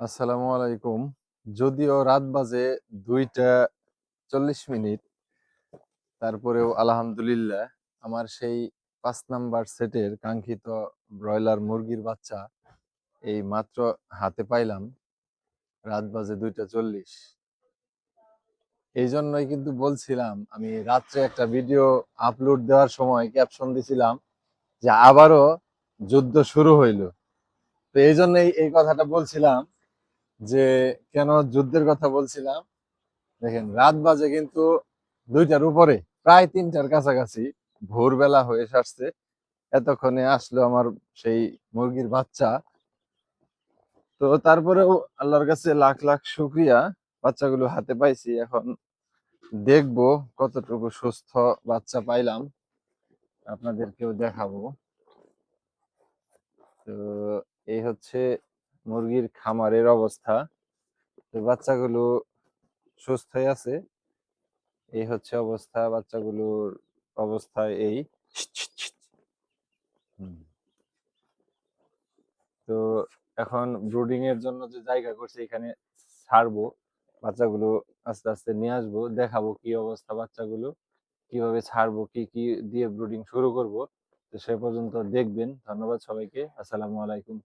আসসালামু আলাইকুম। যদিও রাত বাজে ২টা ৪০ মিনিট, তারপরেও আলহামদুলিল্লাহ আমার সেই ৫ নাম্বার সেটের কাঙ্ক্ষিত ব্রয়লার মুরগির বাচ্চা এই মাত্র হাতে পাইলাম। রাত বাজে ২টা ৪০। এই জন্যই কিন্তু বলছিলাম, আমি রাত্রে একটা ভিডিও আপলোড দেওয়ার সময় ক্যাপশন দিছিলাম যে আবারও যুদ্ধ শুরু হইল। তো এই জন্যই এই কথাটা বলছিলাম যে কেন যুদ্ধের কথা বলছিলাম। দেখেন, রাত বাজে কিন্তু ২টার উপরে, প্রায় ৩টার কাছাকাছি, ভোরবেলা হয়ে আসছে। এতক্ষণে আসলো আমার সেই মুরগির বাচ্চা। তো তারপরেও আল্লাহর কাছে লাখ লাখ শুক্রিয়া, বাচ্চাগুলো হাতে পাইছি। এখন দেখবো কতটুকু সুস্থ বাচ্চা পাইলাম, আপনাদেরকেও দেখাবো। তো এই হচ্ছে মুরগির খামারের অবস্থা। তো বাচ্চাগুলো সুস্থই আছে। এই হচ্ছে অবস্থা, বাচ্চাগুলোর অবস্থা এই। হুম। তো এখন ব্রুডিং এর জন্য যে জায়গা করছে এখানে ছাড়বো বাচ্চাগুলো, আস্তে আস্তে নিয়ে আসবো, দেখাবো কি অবস্থা বাচ্চাগুলো, কিভাবে ছাড়বো, কি কি দিয়ে ব্রুডিং শুরু করব। তো সে পর্যন্ত দেখবেন। ধন্যবাদ সবাইকে। আসসালামু আলাইকুম।